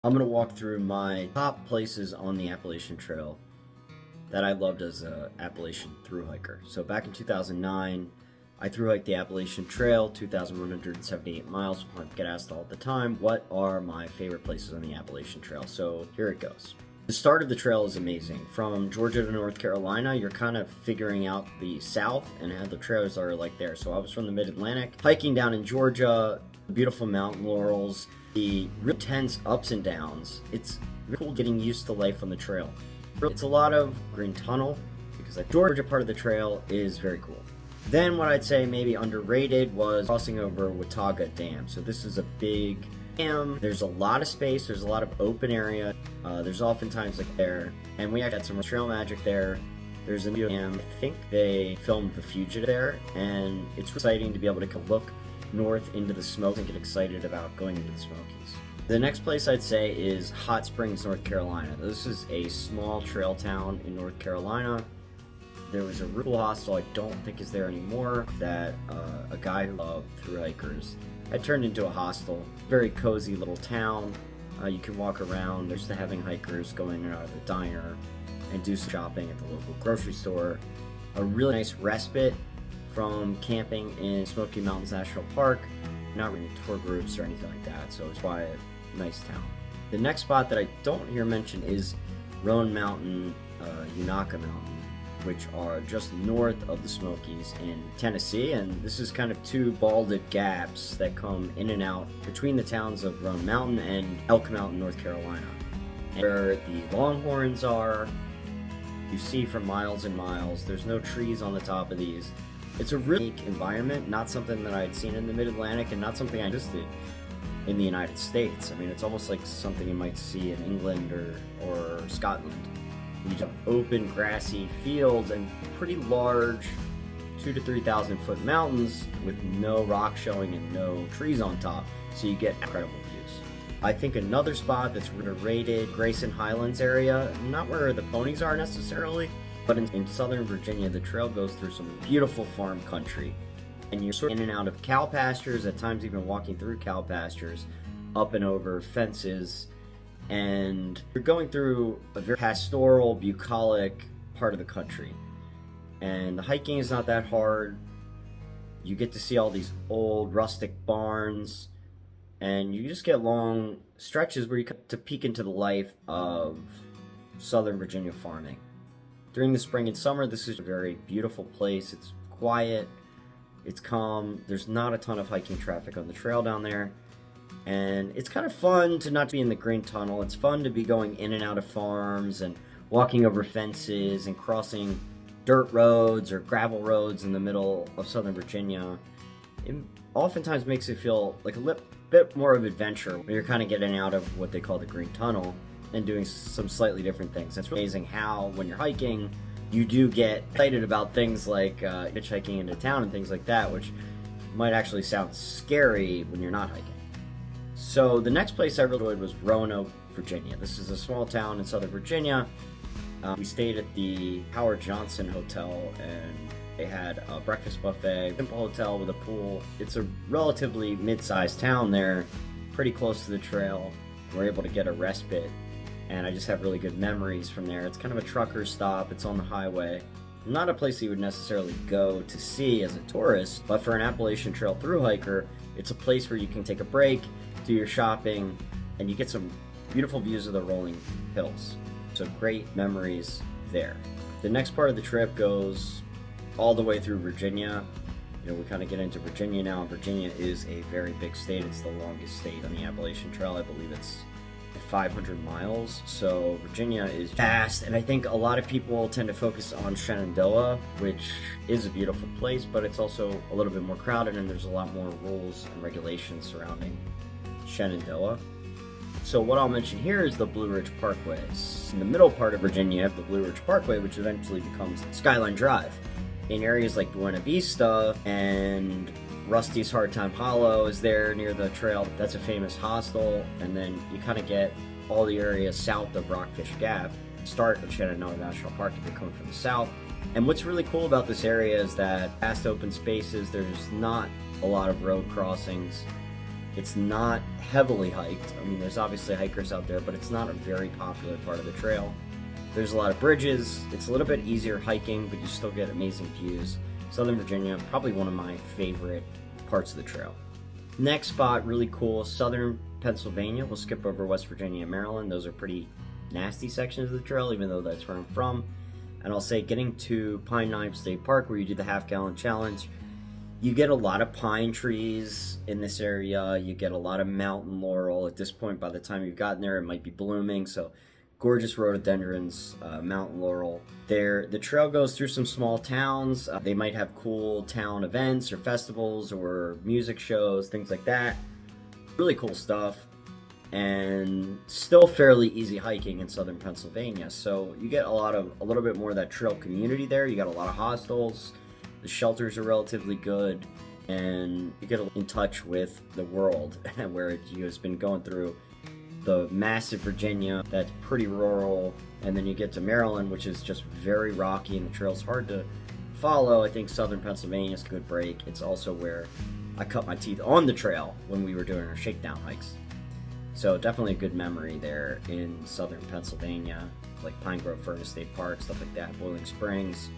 I'm going to walk through my top places on the Appalachian Trail that I loved as an Appalachian thru-hiker. So back in 2009, I thru-hiked the Appalachian Trail, 2,178 miles. I get asked all the time, what are my favorite places on the Appalachian Trail? So here it goes. The start of the trail is amazing. From Georgia to North Carolina, you're kind of figuring out the South and how the trails are like there. So I was from the Mid-Atlantic, hiking down in Georgia, beautiful mountain laurels, the real tense ups and downs. It's really cool getting used to life on the trail. It's a lot of green tunnel because the Georgia part of the trail is very cool. Then what I'd say maybe underrated was crossing over Watauga Dam. So this is a big dam. There's a lot of space. There's a lot of open area. There's oftentimes like there, and we actually had some trail magic there. There's a new dam. I think they filmed The Fugitive there, and it's exciting to be able to look north into the Smokies and get excited about going into the Smokies. The next place I'd say is Hot Springs, North Carolina. This is a small trail town in North Carolina. There was a rural hostel, I don't think is there anymore, that a guy who loved thru-hikers had turned into a hostel. Very cozy little town. You can walk around. There's the having hikers going in and out of the diner and do some shopping at the local grocery store. A really nice respite from camping in Smoky Mountains National Park. Not really tour groups or anything like that, so it's quiet, nice town. The next spot that I don't hear mentioned is Roan Mountain, Unaka Mountain, which are just north of the Smokies in Tennessee, and this is kind of two balded gaps that come in and out between the towns of Roan Mountain and Elk Mountain, North Carolina. And where the longhorns are, you see for miles and miles. There's no trees on the top of these. It's a really unique environment, not something that I'd seen in the Mid-Atlantic and not something I existed in the United States. I mean, it's almost like something you might see in England or Scotland. You have open, grassy fields and pretty large 2,000 to 3,000 foot mountains with no rock showing and no trees on top, so you get incredible views. I think another spot that's underrated, Grayson, Highlands area, not where the ponies are necessarily, but in southern Virginia, the trail goes through some beautiful farm country. And you're sort of in and out of cow pastures, at times even walking through cow pastures, up and over fences. And you're going through a very pastoral, bucolic part of the country. And the hiking is not that hard. You get to see all these old rustic barns. And you just get long stretches where you get to peek into the life of southern Virginia farming. During the spring and summer, this is a very beautiful place. It's quiet, it's calm, there's not a ton of hiking traffic on the trail down there, and it's kind of fun to not be in the green tunnel. It's fun to be going in and out of farms and walking over fences and crossing dirt roads or gravel roads in the middle of southern Virginia. It oftentimes makes it feel like a bit more of adventure when you're kind of getting out of what they call the green tunnel and doing some slightly different things. It's really amazing how, when you're hiking, you do get excited about things like hitchhiking into town and things like that, which might actually sound scary when you're not hiking. So the next place I really enjoyed was Roanoke, Virginia. This is a small town in southern Virginia. We stayed at the Howard Johnson Hotel, and they had a breakfast buffet, simple hotel with a pool. It's a relatively mid-sized town there, pretty close to the trail. We're able to get a respite, and I just have really good memories from there. It's kind of a trucker stop. It's on the highway. Not a place you would necessarily go to see as a tourist, but for an Appalachian Trail thru-hiker, it's a place where you can take a break, do your shopping, and you get some beautiful views of the rolling hills. So great memories there. The next part of the trip goes all the way through Virginia. You know, we kind of get into Virginia now. Virginia is a very big state. It's the longest state on the Appalachian Trail. I believe it's 500 miles, so Virginia is vast, and I think a lot of people tend to focus on Shenandoah, which is a beautiful place, but it's also a little bit more crowded, and there's a lot more rules and regulations surrounding Shenandoah. So what I'll mention here is the Blue Ridge Parkway. In the middle part of Virginia, you have the Blue Ridge Parkway, which eventually becomes Skyline Drive. In areas like Buena Vista and Rusty's Hard Time Hollow is there near the trail. That's a famous hostel. And then you kind of get all the areas south of Rockfish Gap, start of Shenandoah National Park if you're coming from the south. And what's really cool about this area is that past open spaces, there's not a lot of road crossings. It's not heavily hiked. I mean, there's obviously hikers out there, but it's not a very popular part of the trail. There's a lot of bridges. It's a little bit easier hiking, but you still get amazing views. Southern Virginia, probably one of my favorite parts of the trail. Next spot, really cool, southern Pennsylvania. We'll skip over West Virginia and Maryland. Those are pretty nasty sections of the trail, even though that's where I'm from. And I'll say getting to Pine Knob State Park, where you do the half-gallon challenge, you get a lot of pine trees in this area. You get a lot of mountain laurel. At this point, by the time you've gotten there, it might be blooming. So gorgeous rhododendrons, mountain laurel. The trail goes through some small towns. They might have cool town events or festivals or music shows, things like that. Really cool stuff. And still fairly easy hiking in southern Pennsylvania. So you get a little bit more of that trail community there. You got a lot of hostels. The shelters are relatively good, and you get in touch with the world, where it has been going through the massive Virginia that's pretty rural, and then you get to Maryland, which is just very rocky and the trail's hard to follow. I think southern Pennsylvania is a good break. It's also where I cut my teeth on the trail when we were doing our shakedown hikes. So definitely a good memory there in southern Pennsylvania, like Pine Grove Furnace State Park, stuff like that, Boiling Springs.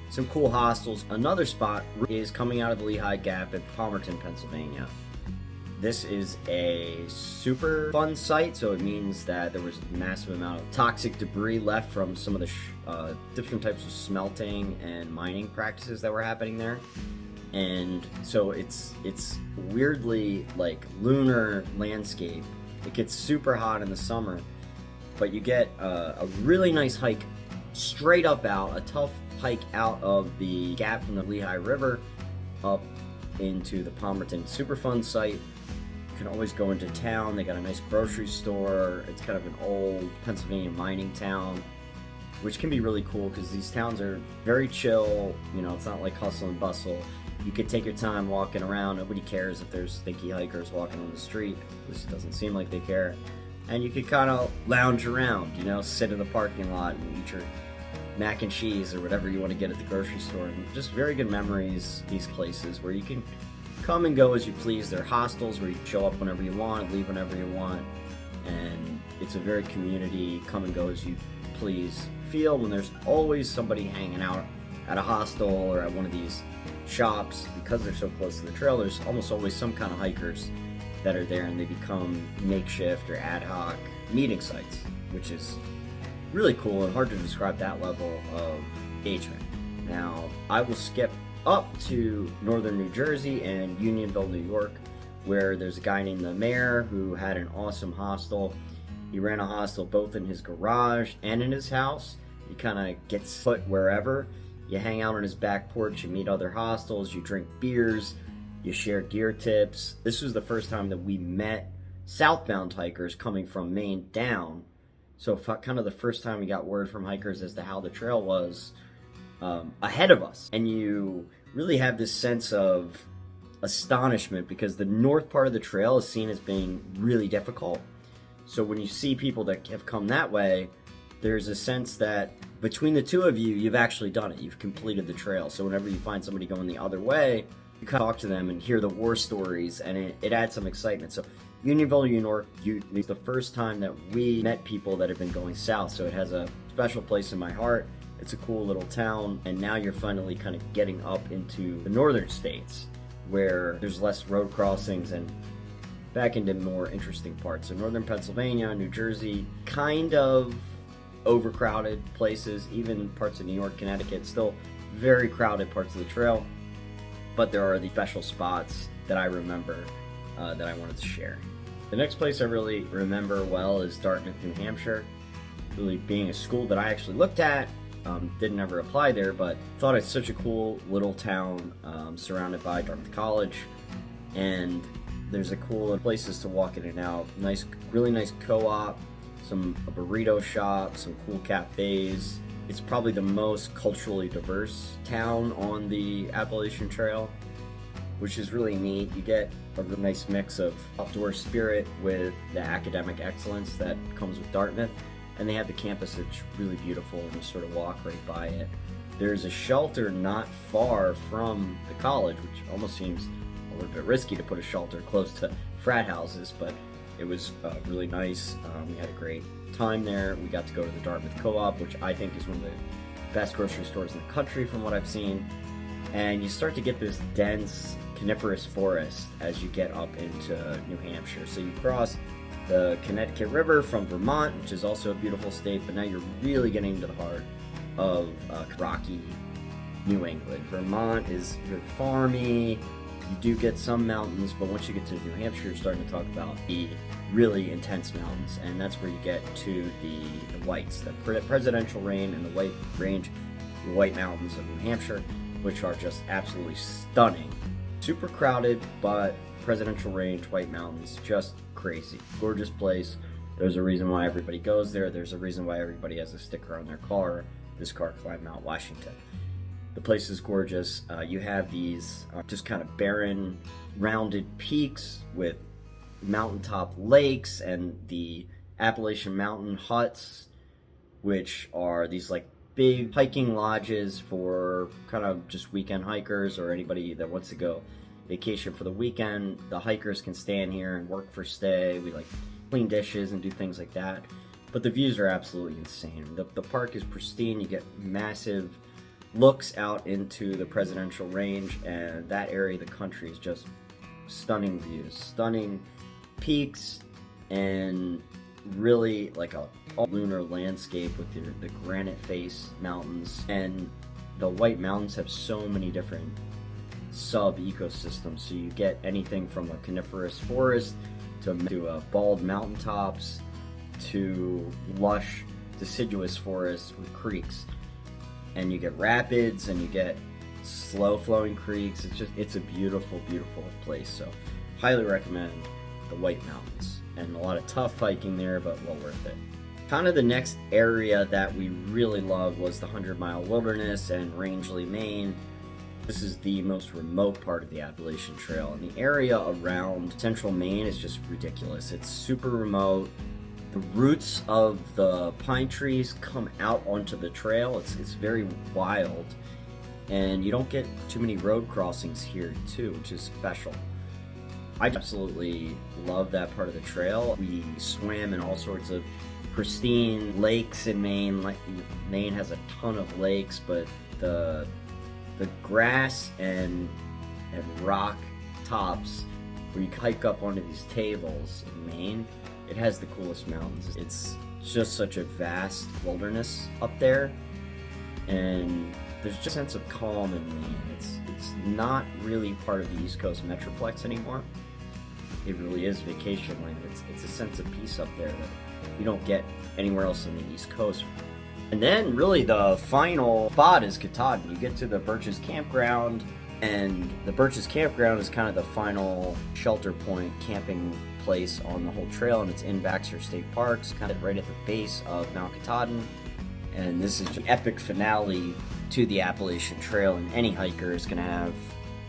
Some cool hostels. Another spot is coming out of the Lehigh Gap at Palmerton, Pennsylvania. This is a super fun site, so it means that there was a massive amount of toxic debris left from some of the different types of smelting and mining practices that were happening there. And so it's weirdly like lunar landscape. It gets super hot in the summer, but you get a really nice hike straight up out, a tough hike out of the gap from the Lehigh River up into the Palmerton. Super fun site. You can always go into town. They got a nice grocery store. It's kind of an old Pennsylvania mining town, which can be really cool because these towns are very chill. You know, it's not like hustle and bustle. You could take your time walking around. Nobody cares if there's stinky hikers walking on the street. This doesn't seem like they care. And you could kind of lounge around, you know, sit in the parking lot and eat your mac and cheese or whatever you want to get at the grocery store. And just very good memories, these places where you can come and go as you please. They're hostels where you can show up whenever you want, leave whenever you want. And it's a very community, come and go as you please feel, when there's always somebody hanging out at a hostel or at one of these shops. Because they're so close to the trail, there's almost always some kind of hikers that are there, and they become makeshift or ad hoc meeting sites, which is really cool and hard to describe that level of engagement. Now, I will skip up to northern New Jersey and Unionville, New York, where there's a guy named the mayor who had an awesome hostel. He ran a hostel both in his garage and in his house. He kind of gets put wherever. You hang out on his back porch, you meet other hostels, you drink beers, you share gear tips. This was the first time that we met southbound hikers coming from Maine down. So kind of the first time we got word from hikers as to how the trail was ahead of us. And you really have this sense of astonishment because the north part of the trail is seen as being really difficult. So when you see people that have come that way, there's a sense that between the two of you, you've actually done it. You've completed the trail. So whenever you find somebody going the other way, you can talk to them and hear the war stories, and it adds some excitement. So Unionville, New York, it's the first time that we met people that have been going south, so it has a special place in my heart. It's a cool little town, and now you're finally kind of getting up into the northern states where there's less road crossings and back into more interesting parts. So northern Pennsylvania, New Jersey, kind of overcrowded places, even parts of New York, Connecticut, still very crowded parts of the trail, but there are these special spots that I remember that I wanted to share. The next place I really remember well is Dartmouth, New Hampshire. Really being a school that I actually looked at, didn't ever apply there, but thought it's such a cool little town surrounded by Dartmouth College, and there's a cool places to walk in and out. Nice, really nice co-op, a burrito shop, some cool cafes. It's probably the most culturally diverse town on the Appalachian Trail, which is really neat. You get a really nice mix of outdoor spirit with the academic excellence that comes with Dartmouth, and they have the campus that's really beautiful, and you sort of walk right by it. There's a shelter not far from the college, which almost seems a little bit risky to put a shelter close to frat houses, but it was really nice. We had a great time there. We got to go to the Dartmouth Co-op, which I think is one of the best grocery stores in the country from what I've seen. And you start to get this dense coniferous forest as you get up into New Hampshire. So you cross the Connecticut River from Vermont, which is also a beautiful state, but now you're really getting into the heart of rocky New England. Vermont is very farmy. You do get some mountains, but once you get to New Hampshire, you're starting to talk about the really intense mountains, and that's where you get to the Whites, the Presidential Range and the White Range, the White Mountains of New Hampshire, which are just absolutely stunning. Super crowded, but Presidential Range, White Mountains, just crazy. Gorgeous place. There's a reason why everybody goes there. There's a reason why everybody has a sticker on their car. This car climbed Mount Washington. The place is gorgeous. You have these just kind of barren, rounded peaks with mountaintop lakes and the Appalachian Mountain huts, which are these like big hiking lodges for kind of just weekend hikers or anybody that wants to go vacation for the weekend. The hikers can stay in here and work for stay. We like clean dishes and do things like that. But the views are absolutely insane. The park is pristine. You get massive looks out into the Presidential Range, and that area of the country is just stunning views, stunning peaks, and really like a lunar landscape with the granite face mountains. And the White Mountains have so many different sub-ecosystems, so you get anything from a coniferous forest to bald mountaintops to lush deciduous forests with creeks, and you get rapids and you get slow flowing creeks. It's a beautiful place. So highly recommend the White Mountains, and a lot of tough hiking there, but well worth it. Kind of the next area that we really loved was the 100-mile wilderness in Rangeley, Maine. This is the most remote part of the Appalachian Trail, and the area around central Maine is just ridiculous. It's super remote. The roots of the pine trees come out onto the trail. It's very wild, and you don't get too many road crossings here too, which is special. I absolutely love that part of the trail. We swam in all sorts of pristine lakes in Maine. Like, Maine has a ton of lakes, but the grass and rock tops where you hike up onto these tables in Maine, it has the coolest mountains. It's just such a vast wilderness up there, and there's just a sense of calm in Maine. It's not really part of the East Coast Metroplex anymore. It really is vacation land. It's a sense of peace up there that you don't get anywhere else on the East Coast. And then really the final spot is Katahdin. You get to the Birches Campground, and the Birches Campground is kind of the final shelter point, camping place on the whole trail, and it's in Baxter State Parks, kind of right at the base of Mount Katahdin. And this is the epic finale to the Appalachian Trail, and any hiker is going to have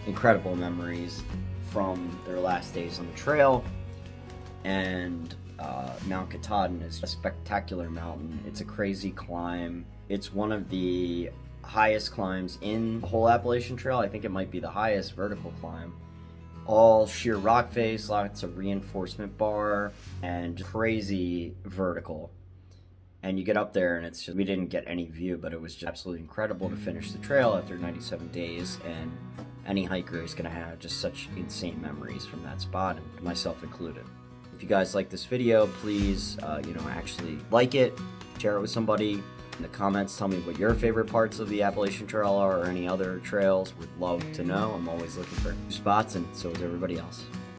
incredible memories from their last days on the trail. And Mount Katahdin is a spectacular mountain. It's a crazy climb. It's one of the highest climbs in the whole Appalachian Trail. I think it might be the highest vertical climb. All sheer rock face, lots of reinforcement bar, and crazy vertical. And you get up there, and it's just, we didn't get any view, but it was just absolutely incredible to finish the trail after 97 days. And any hiker is going to have just such insane memories from that spot, and myself included. If you guys like this video, please, actually like it, share it with somebody. In the comments, tell me what your favorite parts of the Appalachian Trail are, or any other trails. Would love to know. I'm always looking for new spots, and so is everybody else.